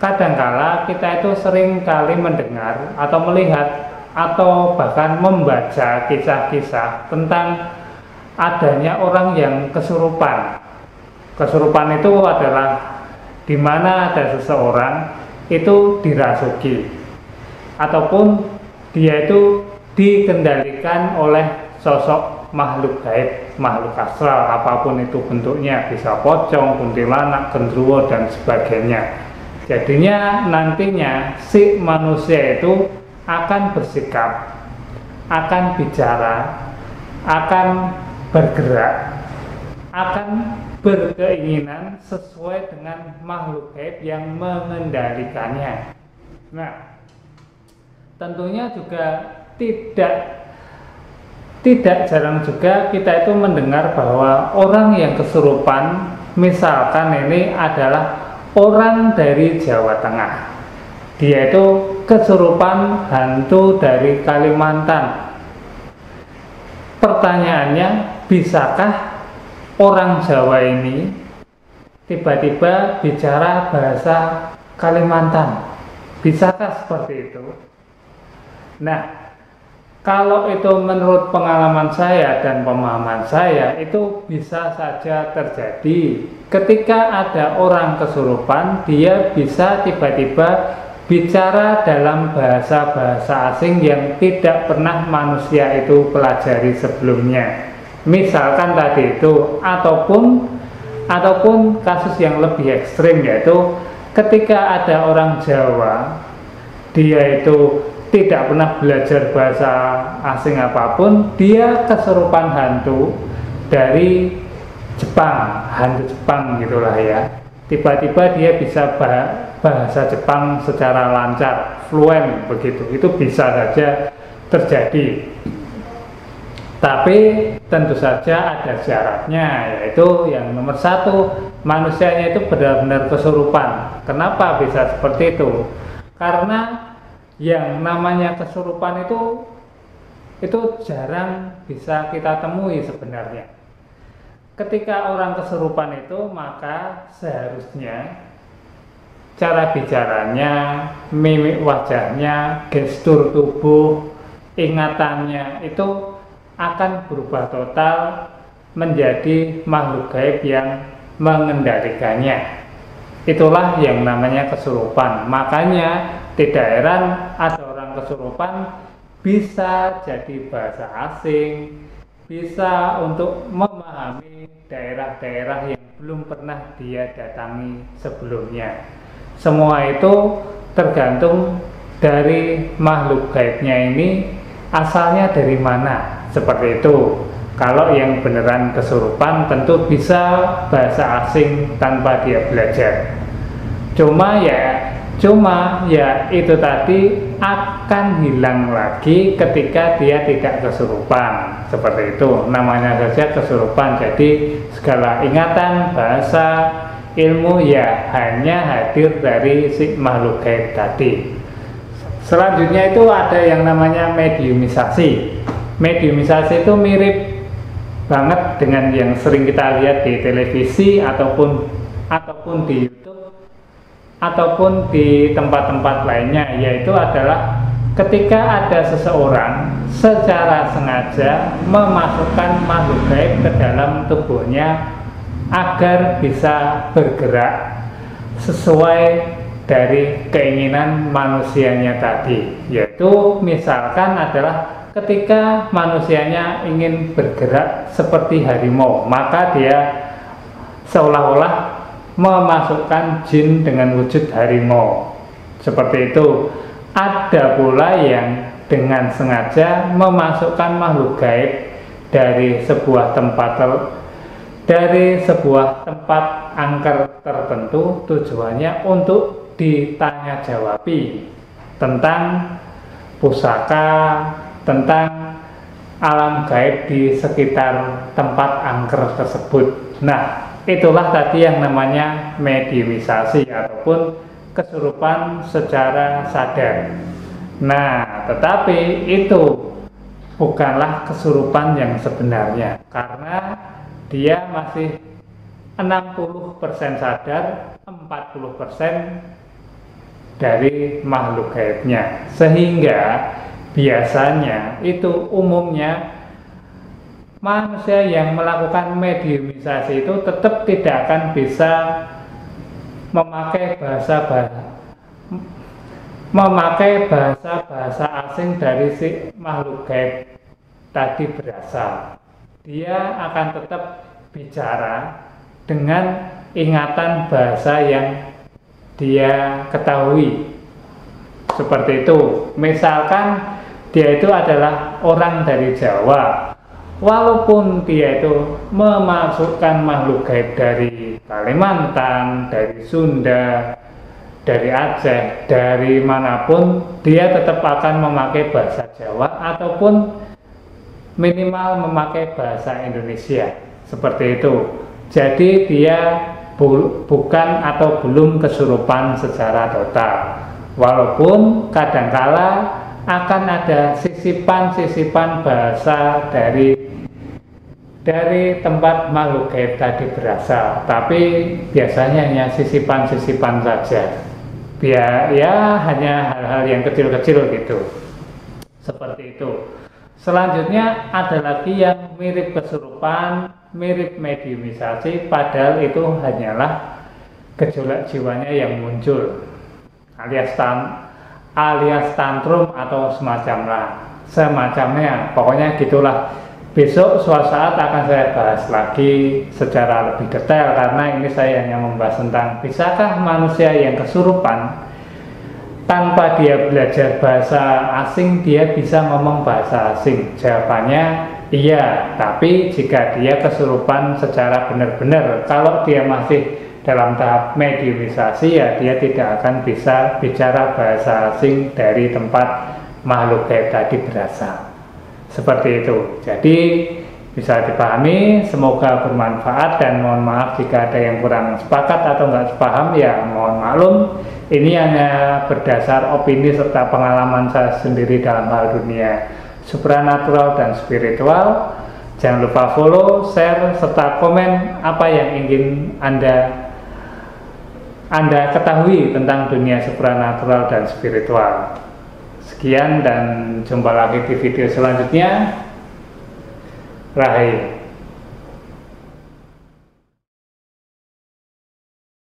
kadangkala kita itu sering kali mendengar atau melihat atau bahkan membaca kisah-kisah tentang adanya orang yang kesurupan. Kesurupan itu adalah di mana ada seseorang itu dirasuki ataupun dia itu dikendalikan oleh sosok makhluk gaib, makhluk astral, apapun itu bentuknya, bisa pocong, kuntilanak, genderuwo dan sebagainya. Jadinya nantinya si manusia itu akan bersikap, akan bicara, akan bergerak, akan berkeinginan sesuai dengan makhluk gaib yang mengendalikannya. Nah, tentunya juga tidak jarang juga kita itu mendengar bahwa orang yang kesurupan, misalkan ini adalah orang dari Jawa Tengah. Dia itu kesurupan hantu dari Kalimantan. Pertanyaannya, bisakah orang Jawa ini tiba-tiba bicara bahasa Kalimantan? Bisakah seperti itu? Nah, kalau itu menurut pengalaman saya dan pemahaman saya, itu bisa saja terjadi. Ketika ada orang kesurupan, dia bisa tiba-tiba bicara dalam bahasa-bahasa asing yang tidak pernah manusia itu pelajari sebelumnya. Misalkan tadi itu, ataupun kasus yang lebih ekstrim, yaitu ketika ada orang Jawa, dia itu tidak pernah belajar bahasa asing apapun, dia kesurupan hantu dari Jepang, hantu Jepang gitulah ya. Tiba-tiba dia bisa bahasa Jepang secara lancar, fluent begitu. Itu bisa saja terjadi. Tapi tentu saja ada syaratnya, yaitu yang nomor satu, manusianya itu benar-benar kesurupan. Kenapa bisa seperti itu? Karena yang namanya kesurupan itu jarang bisa kita temui sebenarnya. Ketika orang kesurupan itu, maka seharusnya cara bicaranya, mimik wajahnya, gestur tubuh, ingatannya itu akan berubah total menjadi makhluk gaib yang mengendalikannya. Itulah yang namanya kesurupan. Makanya tidak heran ada orang kesurupan bisa jadi bahasa asing, bisa untuk memahami daerah-daerah yang belum pernah dia datangi sebelumnya. Semua itu tergantung dari makhluk gaibnya ini asalnya dari mana, seperti itu. Kalau yang beneran kesurupan tentu bisa bahasa asing tanpa dia belajar. Cuma ya itu tadi akan hilang lagi ketika dia tidak kesurupan. Seperti itu, namanya saja kesurupan. Jadi segala ingatan, bahasa, ilmu ya hanya hadir dari si makhluk gaib tadi. Selanjutnya itu ada yang namanya mediumisasi. Mediumisasi itu mirip banget dengan yang sering kita lihat di televisi ataupun di YouTube ataupun di tempat-tempat lainnya, yaitu adalah ketika ada seseorang secara sengaja memasukkan makhluk gaib ke dalam tubuhnya agar bisa bergerak sesuai dari keinginan manusianya tadi, yaitu misalkan adalah ketika manusianya ingin bergerak seperti harimau, maka dia seolah-olah memasukkan jin dengan wujud harimau. Seperti itu. Ada pula yang dengan sengaja memasukkan makhluk gaib dari sebuah tempat angker tertentu, tujuannya untuk ditanya jawabi tentang pusaka, tentang alam gaib di sekitar tempat angker tersebut. Nah, itulah tadi yang namanya mediumisasi ataupun kesurupan secara sadar. Nah, tetapi itu bukanlah kesurupan yang sebenarnya, karena dia masih 60% sadar, 40% dari makhluk gaibnya, sehingga biasanya itu umumnya manusia yang melakukan mediumisasi itu tetap tidak akan bisa memakai bahasa asing dari si makhluk gaib tadi berasal. Dia akan tetap bicara dengan ingatan bahasa yang dia ketahui. Seperti itu. Misalkan dia itu adalah orang dari Jawa, walaupun dia itu memasukkan makhluk gaib dari Kalimantan, dari Sunda, dari Aceh, dari manapun, dia tetap akan memakai bahasa Jawa ataupun minimal memakai bahasa Indonesia. Seperti itu. Jadi dia bukan atau belum kesurupan secara total, walaupun kadangkala akan ada sisipan-sisipan bahasa dari tempat makhluk gaib tadi berasal, tapi biasanya hanya sisipan-sisipan saja. Ya hanya hal-hal yang kecil-kecil gitu. Seperti itu. Selanjutnya ada lagi yang mirip kesurupan, mirip mediumisasi, padahal itu hanyalah gejolak jiwanya yang muncul, alias tantrum atau semacamnya. Pokoknya gitulah. Besok suatu saat akan saya bahas lagi secara lebih detail, karena ini saya hanya membahas tentang bisakah manusia yang kesurupan tanpa dia belajar bahasa asing dia bisa ngomong bahasa asing. Jawabannya iya, tapi jika dia kesurupan secara benar-benar, kalau dia masih dalam tahap mediumisasi, ya dia tidak akan bisa bicara bahasa asing dari tempat makhluk gaib tadi berasal. Seperti itu. Jadi bisa dipahami, semoga bermanfaat, dan mohon maaf jika ada yang kurang sepakat atau nggak sepaham, ya mohon maklum. Ini hanya berdasar opini serta pengalaman saya sendiri dalam hal dunia supranatural dan spiritual. Jangan lupa follow, share, serta komen apa yang ingin Anda ketahui tentang dunia supranatural dan spiritual. Sekian dan jumpa lagi di video selanjutnya. Rahai.